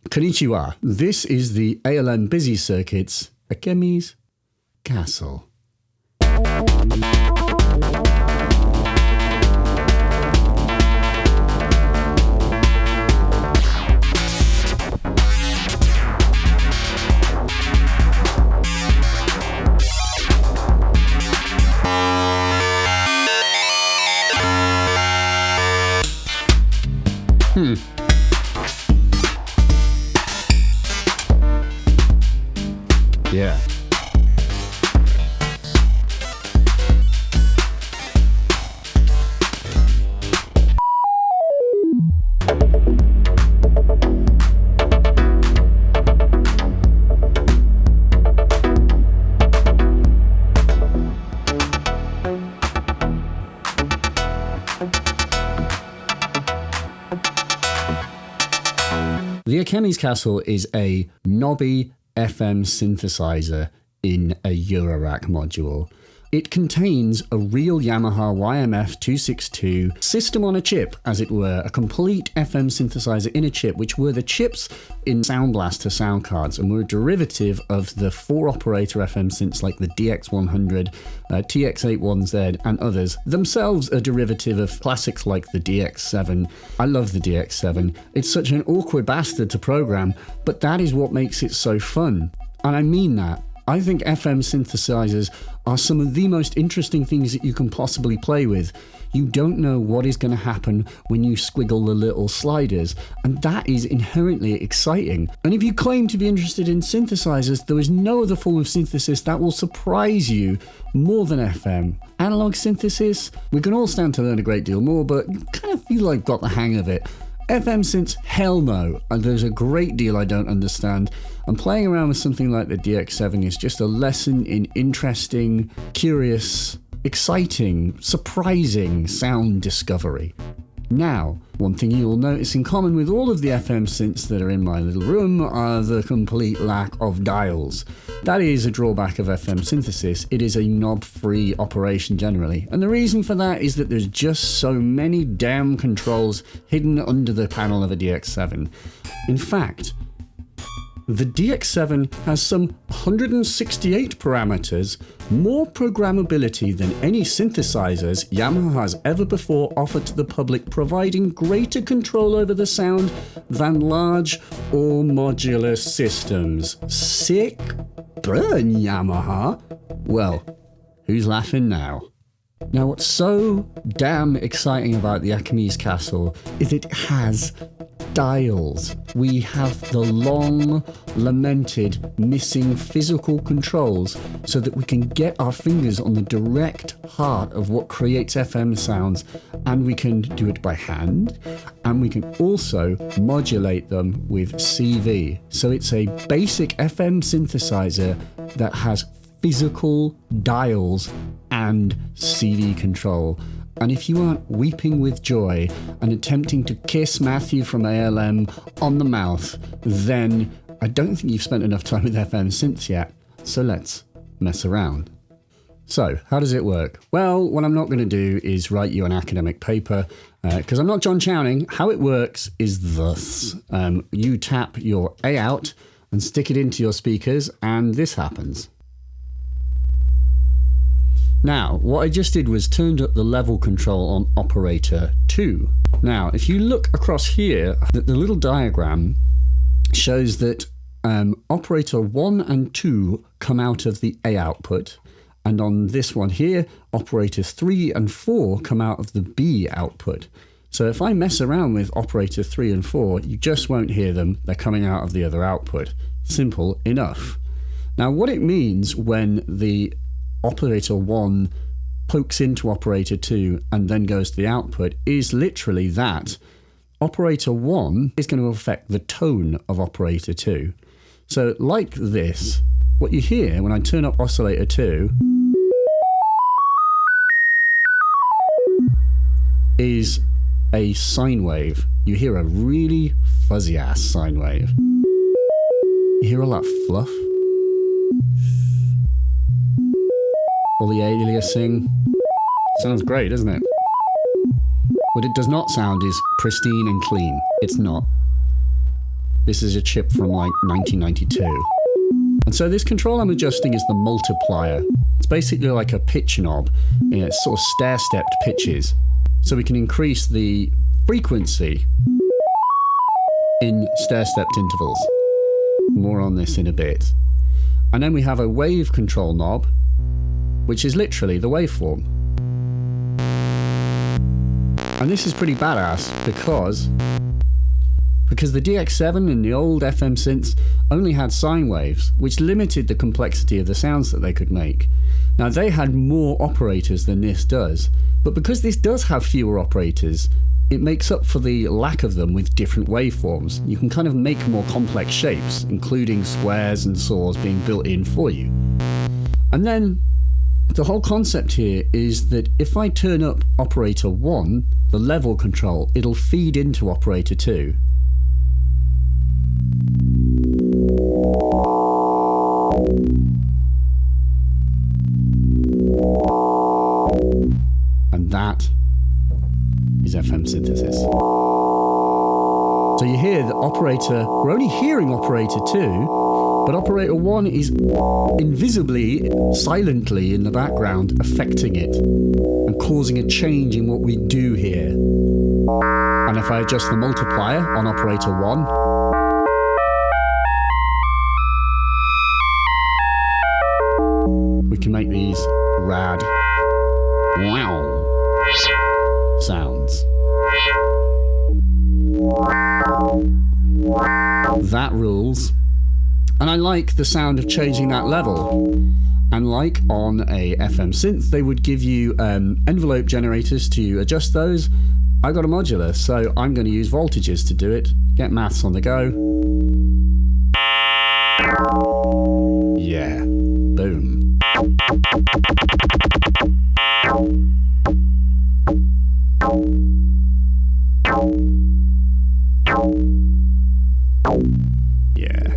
Konnichiwa. This is the ALM Busy Circuit's Akemie's Castle. Yeah. The Akemie's Castle is a knobby FM synthesizer in a Eurorack module. It contains a real Yamaha YMF262 system on a chip, as it were, a complete FM synthesizer in a chip, which were the chips in Sound Blaster sound cards and were a derivative of the 4-operator FM synths like the DX100, TX81Z and others, themselves a derivative of classics like the DX7. I love the DX7. It's such an awkward bastard to program, but that is what makes it so fun. And I mean that. I think FM synthesizers are some of the most interesting things that you can possibly play with. You don't know what is going to happen when you squiggle the little sliders, and that is inherently exciting. And if you claim to be interested in synthesizers, there is no other form of synthesis that will surprise you more than FM. Analog synthesis, we can all stand to learn a great deal more, but kind of feel like got the hang of it. FM synths, hell no, and there's a great deal I don't understand, and playing around with something like the DX7 is just a lesson in interesting, curious, exciting, surprising sound discovery. Now, one thing you will notice in common with all of the FM synths that are in my little room are the complete lack of dials. That is a drawback of FM synthesis. It is a knob-free operation generally, and the reason for that is that there's just so many damn controls hidden under the panel of a DX7. In fact, the DX7 has some 168 parameters, more programmability than any synthesizers Yamaha has ever before offered to the public, providing greater control over the sound than large or modular systems. Sick burn, Yamaha. Well, who's laughing now? Now, what's so damn exciting about the Akemie's Castle is it has dials. We have the long, lamented, missing physical controls so that we can get our fingers on the direct heart of what creates FM sounds, and we can do it by hand, and we can also modulate them with CV. So it's a basic FM synthesizer that has physical dials and CD control. And if you aren't weeping with joy and attempting to kiss Matthew from ALM on the mouth, then I don't think you've spent enough time with FM synths yet. So let's mess around. So, how does it work? Well, what I'm not going to do is write you an academic paper, because I'm not John Chowning. How it works is thus. You tap your A out and stick it into your speakers, and this happens. Now, what I just did was turned up the level control on operator 2. Now, if you look across here, the little diagram shows that operator 1 and 2 come out of the A output, and on this one here, operators 3 and 4 come out of the B output. So if I mess around with operator 3 and 4, you just won't hear them. They're coming out of the other output. Simple enough. Now, what it means when the operator 1 pokes into operator 2 and then goes to the output is literally that. Operator 1 is going to affect the tone of operator 2. So like this, what you hear when I turn up oscillator 2 is a sine wave. You hear a really fuzzy ass sine wave. You hear all that fluff? All the aliasing. Sounds great, doesn't it? What it does not sound is pristine and clean. It's not. This is a chip from like 1992. And so this control I'm adjusting is the multiplier. It's basically like a pitch knob. It's sort of stair-stepped pitches. So we can increase the frequency in stair-stepped intervals. More on this in a bit. And then we have a wave control knob, which is literally the waveform. And this is pretty badass because the DX7 and the old FM synths only had sine waves, which limited the complexity of the sounds that they could make. Now they had more operators than this does, but because this does have fewer operators, it makes up for the lack of them with different waveforms. You can kind of make more complex shapes, including squares and saws being built in for you. And then the whole concept here is that if I turn up operator 1, the level control, it'll feed into operator 2. And that is FM synthesis. So you hear the operator, we're only hearing operator 2, but operator 1 is invisibly, silently in the background affecting it and causing a change in what we do here. And if I adjust the multiplier on operator 1, we can make these rad wow sounds. That rules. And I like the sound of changing that level. And like on a FM synth, they would give you envelope generators to adjust those. I got a modular, so I'm going to use voltages to do it. Get maths on the go. Yeah. Boom. Yeah.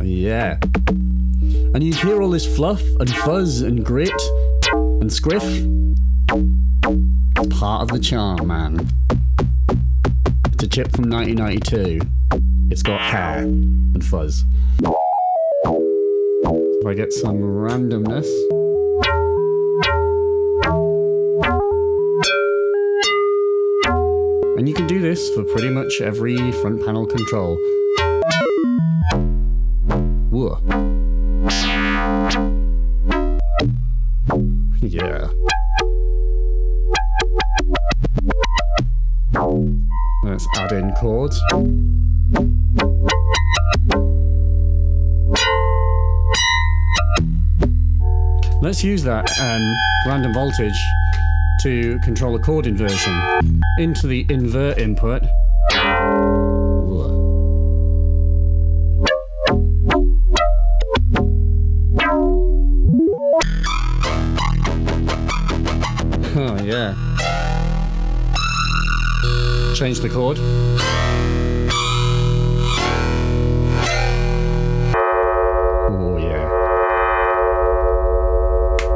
Yeah. And you hear all this fluff and fuzz and grit and scriff. It's part of the charm, man. It's a chip from 1992. It's got hair and fuzz. If I get some randomness. And you can do this for pretty much every front panel control. Whoa. Yeah. Let's add in chords. Let's use that random voltage to control a chord inversion into the invert input. Oh yeah. Change the chord. Oh yeah.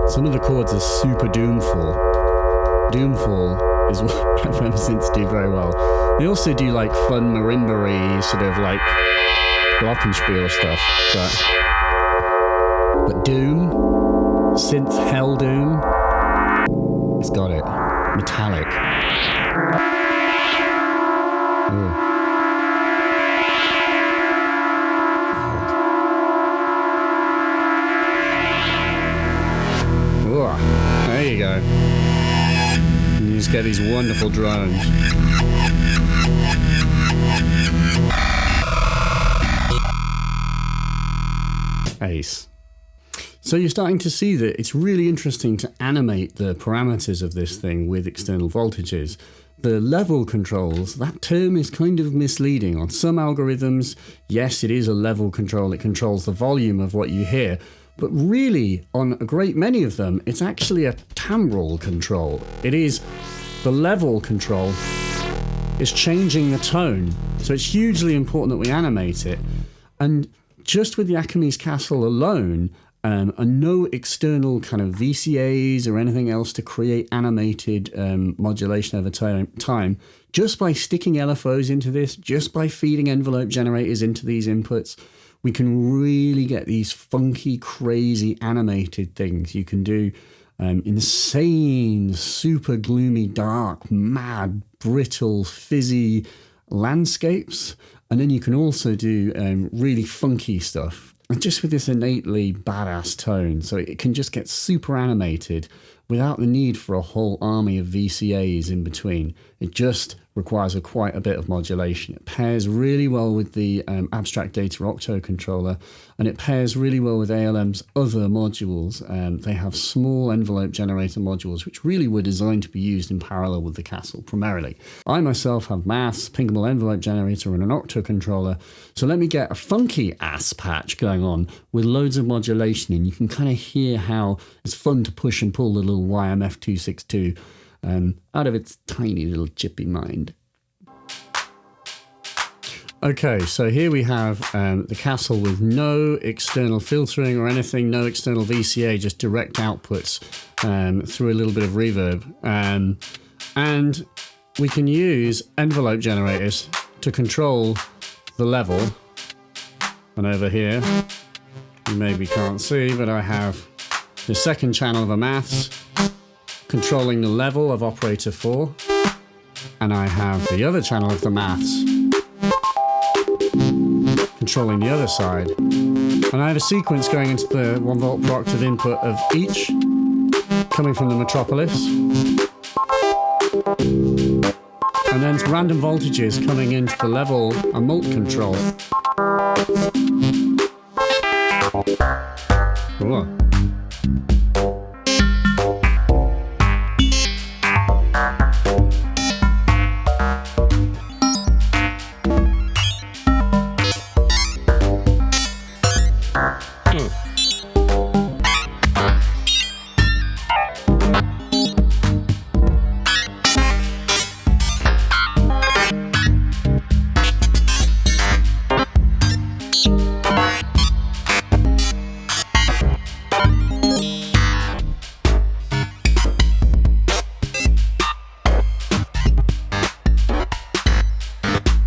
Some of the chords are super doomful. Doomful is what FM synths do very well. They also do like fun marimba-y, sort of like glockenspiel stuff. But doom, synth hell doom, it's got it. Metallic. Ooh. Ooh. There you go. And you just get these wonderful drones. Ace. So you're starting to see that it's really interesting to animate the parameters of this thing with external voltages. The level controls, that term is kind of misleading. On some algorithms, yes, it is a level control. It controls the volume of what you hear. But really, on a great many of them, it's actually a timbral control. It is the level control. It's changing the tone. So it's hugely important that we animate it. And just with the Akemie's Castle alone, and no external kind of VCAs or anything else to create animated modulation over time. Just by sticking LFOs into this, just by feeding envelope generators into these inputs, we can really get these funky, crazy animated things. You can do insane, super gloomy, dark, mad, brittle, fizzy landscapes. And then you can also do really funky stuff, and just with this innately badass tone. So it can just get super animated without the need for a whole army of VCAs in between. It just requires quite a bit of modulation. It pairs really well with the abstract data octo controller, and it pairs really well with ALM's other modules. They have small envelope generator modules, which really were designed to be used in parallel with the Castle primarily. I myself have maths, pingable envelope generator, and an octo controller. So let me get a funky ass patch going on with loads of modulation, and you can kind of hear how it's fun to push and pull the little YMF262 out of its tiny little chippy mind. Okay, so here we have the Castle with no external filtering or anything, no external VCA, just direct outputs through a little bit of reverb. And we can use envelope generators to control the level. And over here, you maybe can't see, but I have the second channel of a maths controlling the level of operator 4, and I have the other channel of the maths controlling the other side, and I have a sequence going into the 1 volt per octave input of each coming from the Metropolis, and then random voltages coming into the level and mult control. Cool.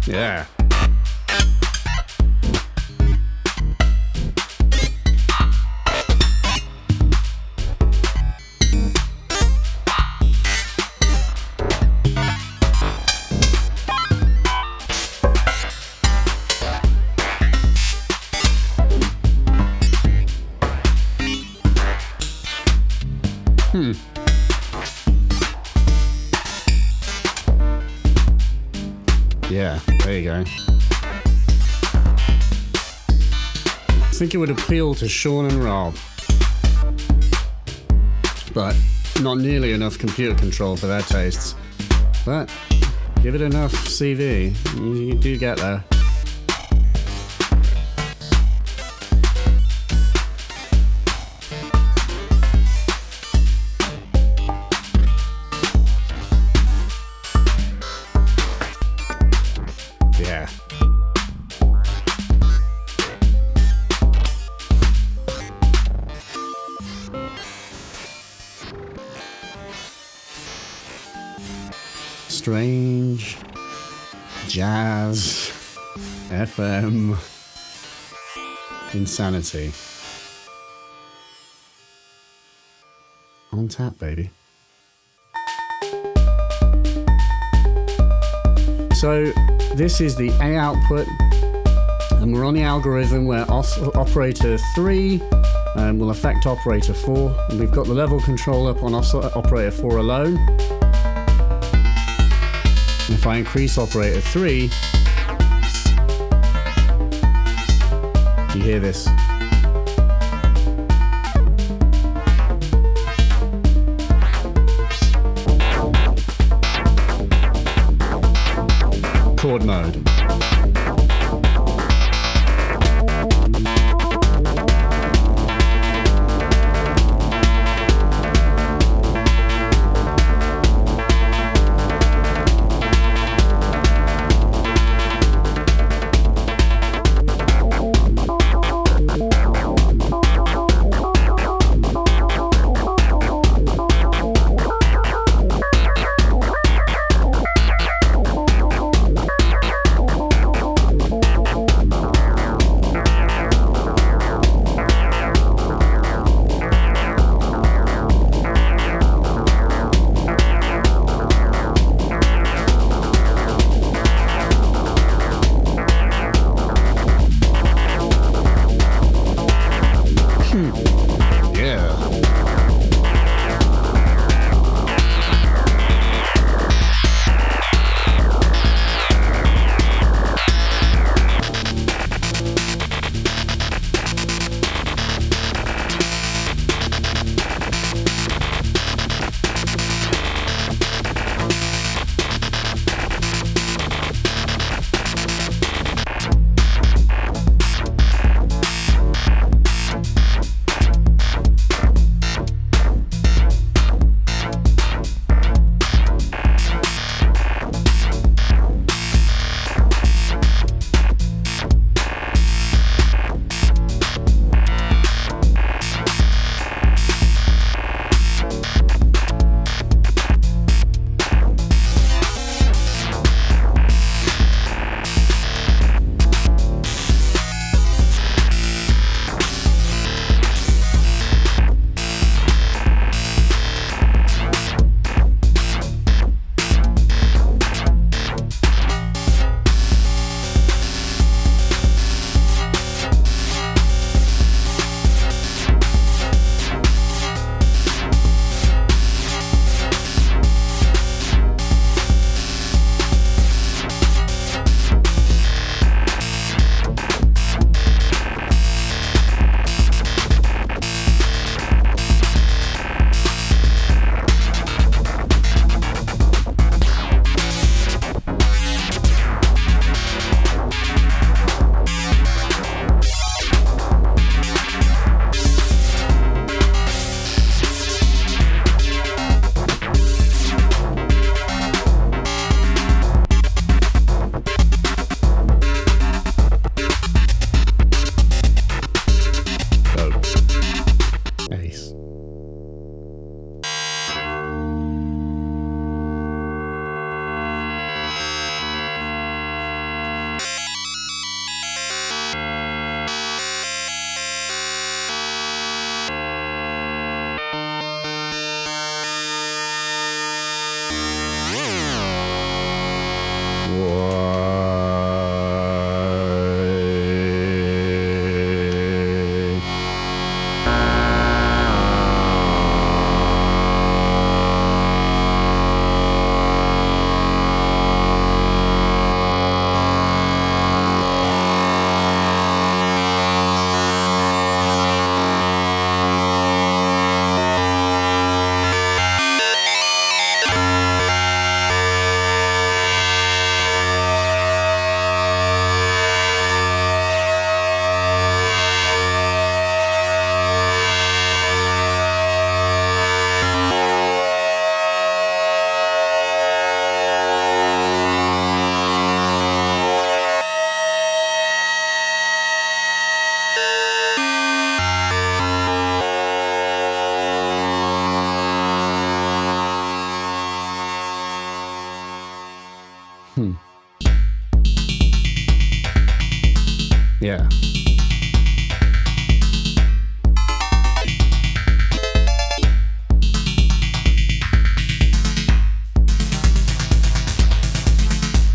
Yeah. Yeah, there you go. I think it would appeal to Sean and Rob, but not nearly enough computer control for their tastes. But give it enough CV, you do get there. Yeah. Strange jazz FM insanity. On tap, baby. So this is the A output, and we're on the algorithm where operator 3 will affect operator 4, and we've got the level control up on operator 4 alone. And if I increase operator 3, you hear this. Chord mode. Yeah.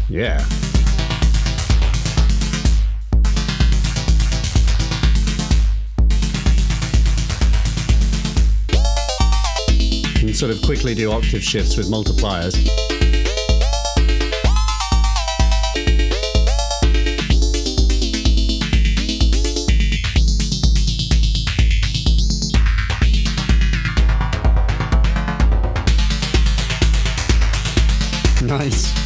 Yeah. You can sort of quickly do octave shifts with multipliers. Nice.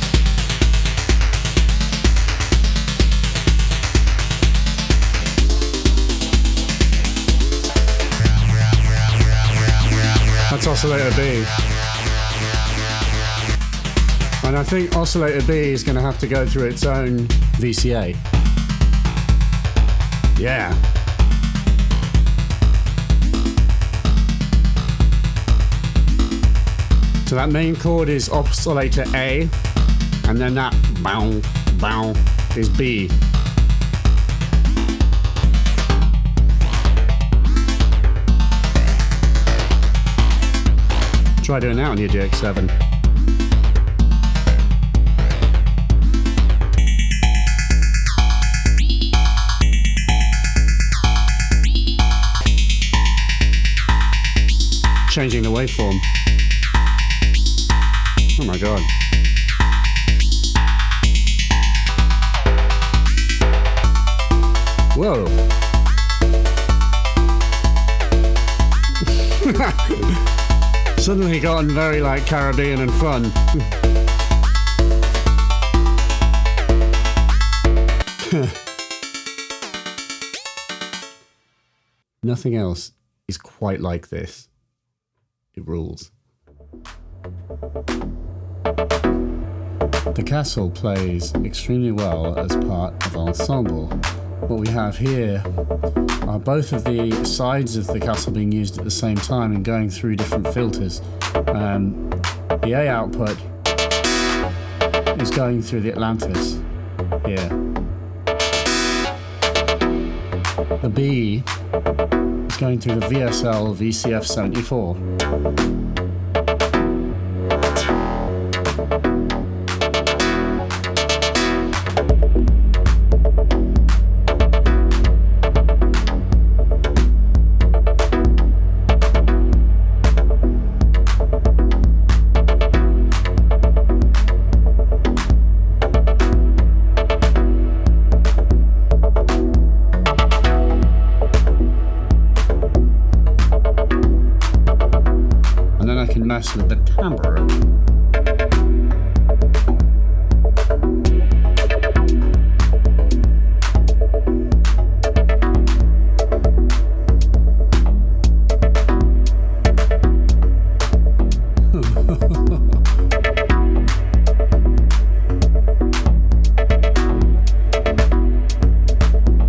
That's oscillator B. And I think oscillator B is going to have to go through its own VCA. Yeah. So that main chord is oscillator A, and then that bow, bow is B. Try doing that on your GX7. changing the waveform. Oh my god. Whoa. Suddenly gotten very like Caribbean and fun. Nothing else is quite like this. It rules. The castle plays extremely well as part of ensemble. What we have here are both of the sides of the castle being used at the same time and going through different filters. The A output is going through the Atlantis here. The B is going through the VSL VCF 74. With the timbre.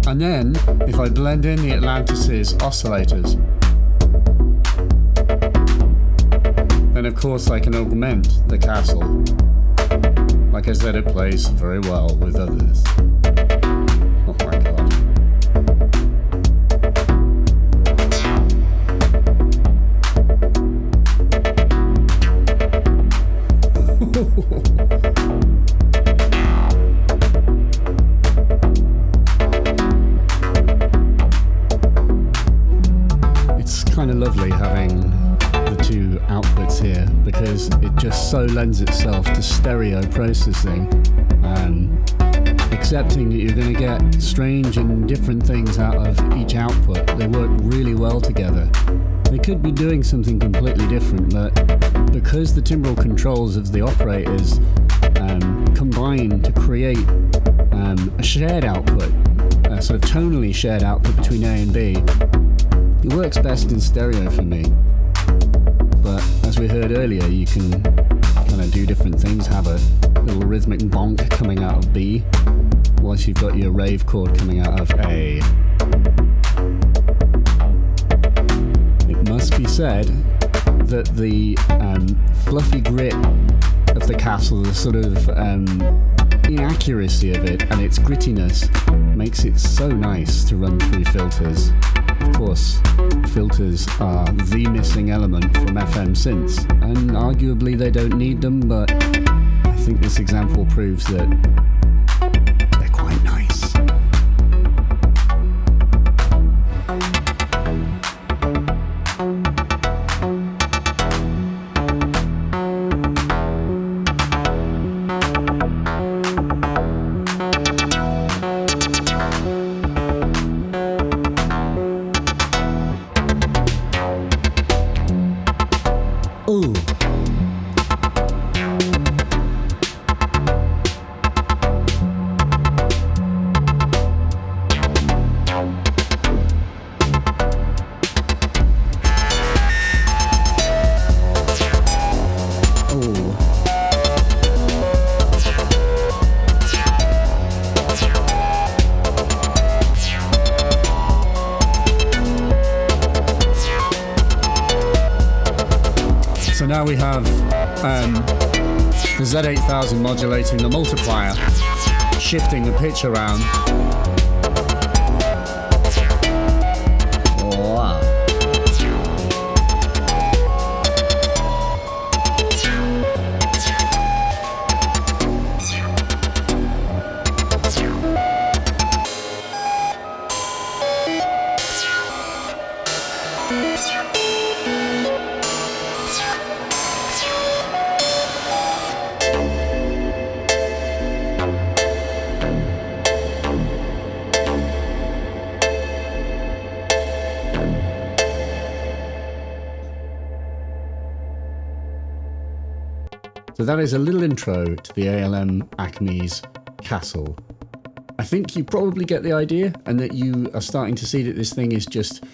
And then, if I blend in the Atlantis' oscillators, then of course I can augment the castle. Like I said, it plays very well with others. Oh my god. It's kind of lovely having the two outputs here because it just so lends itself to stereo processing, accepting that you're going to get strange and different things out of each output. They work really well together. They could be doing something completely different, but because the timbral controls of the operators combine to create a shared output, a sort of tonally shared output between A and B, it works best in stereo for me. But as we heard earlier, you can kind of do different things, have a little rhythmic bonk coming out of B, whilst you've got your rave chord coming out of A. It must be said that the fluffy grit of the castle, the sort of inaccuracy of it and its grittiness makes it so nice to run through filters. Of course, filters are the missing element from FM synths, and arguably they don't need them, but I think this example proves that they're quite nice. Now we have the Z8000 modulating the multiplier, shifting the pitch around. Wow. So that is a little intro to the ALM Akemie's Castle. I think you probably get the idea, and that you are starting to see that this thing is just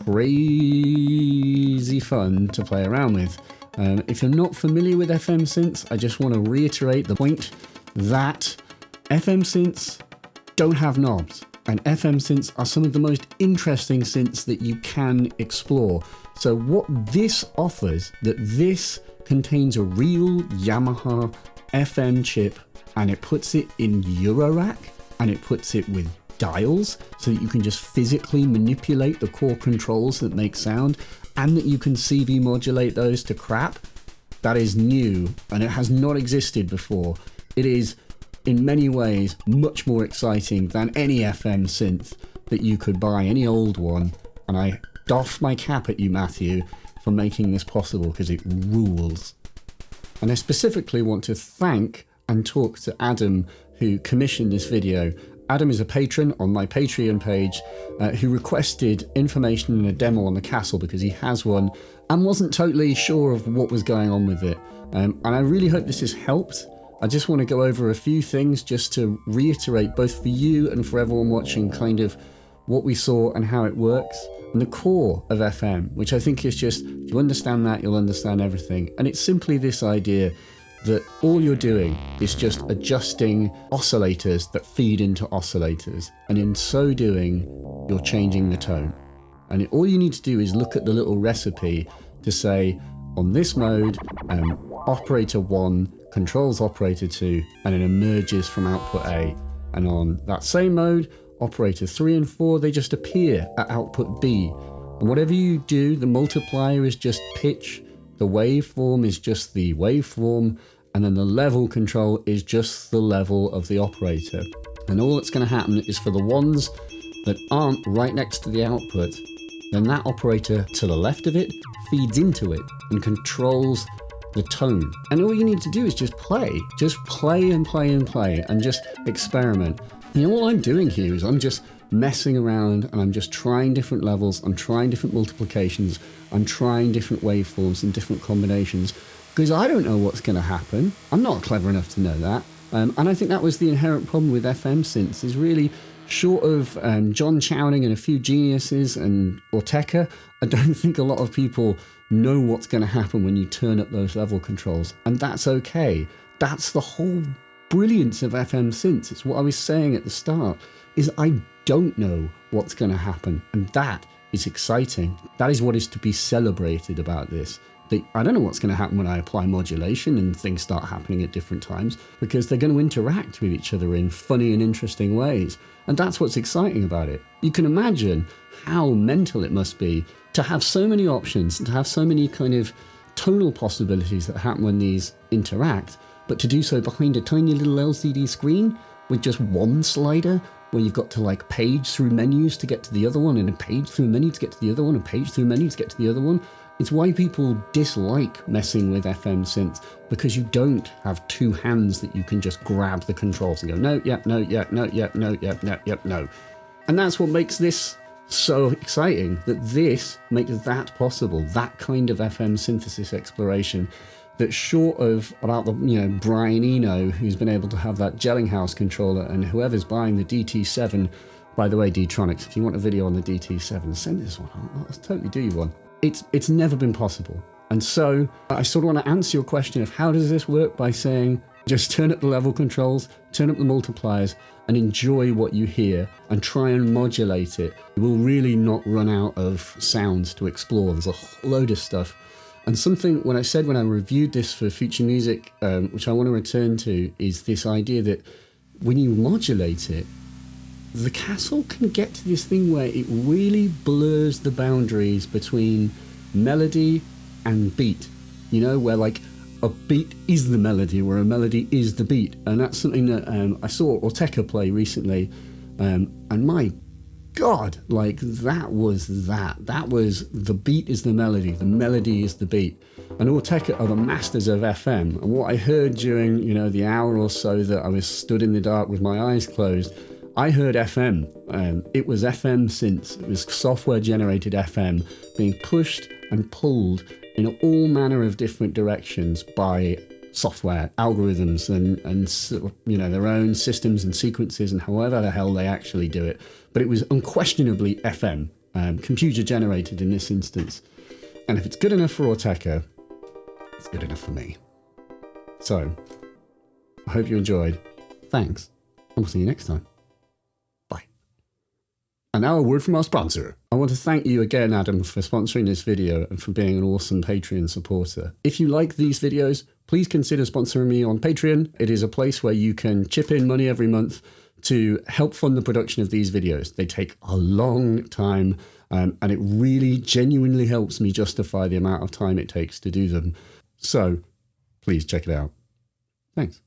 crazy fun to play around with. If you're not familiar with FM synths, I just want to reiterate the point that FM synths don't have knobs, and FM synths are some of the most interesting synths that you can explore. So what this offers, that this contains a real Yamaha FM chip, and it puts it in Eurorack, and it puts it with dials so that you can just physically manipulate the core controls that make sound, and that you can CV modulate those to crap. That is new, and it has not existed before. It is in many ways much more exciting than any FM synth that you could buy, any old one, and I doff my cap at you, Matthew, for making this possible, because it rules. And I specifically want to thank and talk to Adam, who commissioned this video. Adam is a patron on my Patreon page who requested information and a demo on the Castle because he has one and wasn't totally sure of what was going on with it. And I really hope this has helped. I just want to go over a few things just to reiterate, both for you and for everyone watching, kind of what we saw and how it works. And the core of FM, which I think is just, if you understand that, you'll understand everything. And it's simply this idea that all you're doing is just adjusting oscillators that feed into oscillators. And in so doing, you're changing the tone. And all you need to do is look at the little recipe to say, on this mode, operator 1 controls operator 2, and it emerges from output A. And on that same mode, operator 3 and 4, they just appear at output B. And whatever you do, the multiplier is just pitch, the waveform is just the waveform, and then the level control is just the level of the operator. And all that's going to happen is for the ones that aren't right next to the output, then that operator to the left of it feeds into it and controls the tone. And all you need to do is just play and play and play, and just experiment. You know, all I'm doing here is I'm just messing around, and I'm just trying different levels, I'm trying different multiplications, I'm trying different waveforms and different combinations, because I don't know what's going to happen. I'm not clever enough to know that. And I think that was the inherent problem with FM synths, is really, short of John Chowning and a few geniuses and Ortega, I don't think a lot of people know what's going to happen when you turn up those level controls. And that's okay. That's the whole brilliance of FM synths. It's what I was saying at the start, is I don't know what's going to happen, and that is exciting. That is what is to be celebrated about this. I don't know what's going to happen when I apply modulation and things start happening at different times, because they're going to interact with each other in funny and interesting ways, and that's what's exciting about it. You can imagine how mental it must be to have so many options and to have so many kind of tonal possibilities that happen when these interact, but to do so behind a tiny little LCD screen with just one slider, where you've got to like page through menus to get to the other one, and a page through menu to get to the other one, a page through menu to get to the other one. It's why people dislike messing with FM synths, because you don't have two hands that you can just grab the controls and go, no, yep, no, yep, no, yep, no, yep, no, yep, no. And that's what makes this so exciting, that this makes that possible, that kind of FM synthesis exploration. That short of about the, Brian Eno, who's been able to have that Jellinghouse controller, and whoever's buying the DT7, by the way, D-Tronics, if you want a video on the DT7, send us one. I'll totally do you one. It's never been possible. And so I sort of want to answer your question of how does this work, by saying, just turn up the level controls, turn up the multipliers, and enjoy what you hear, and try and modulate it. You will really not run out of sounds to explore. There's a whole load of stuff. And something, when I reviewed this for Future Music, which I want to return to, is this idea that when you modulate it, the Castle can get to this thing where it really blurs the boundaries between melody and beat. Where like a beat is the melody, where a melody is the beat. And that's something that I saw Ortega play recently, and my God, like that was the beat is the melody is the beat. And Ortega are the masters of FM. And what I heard during, the hour or so that I was stood in the dark with my eyes closed, I heard FM. It was FM synths. It was software generated FM being pushed and pulled in all manner of different directions by software, algorithms, and you know, their own systems and sequences and however the hell they actually do it. But it was unquestionably FM, computer generated in this instance. And if it's good enough for Auteco, it's good enough for me. So, I hope you enjoyed. Thanks, and we'll see you next time. Bye. And now a word from our sponsor. I want to thank you again, Adam, for sponsoring this video and for being an awesome Patreon supporter. If you like these videos, please consider sponsoring me on Patreon. It is a place where you can chip in money every month to help fund the production of these videos. They take a long time, and it really genuinely helps me justify the amount of time it takes to do them. So please check it out. Thanks.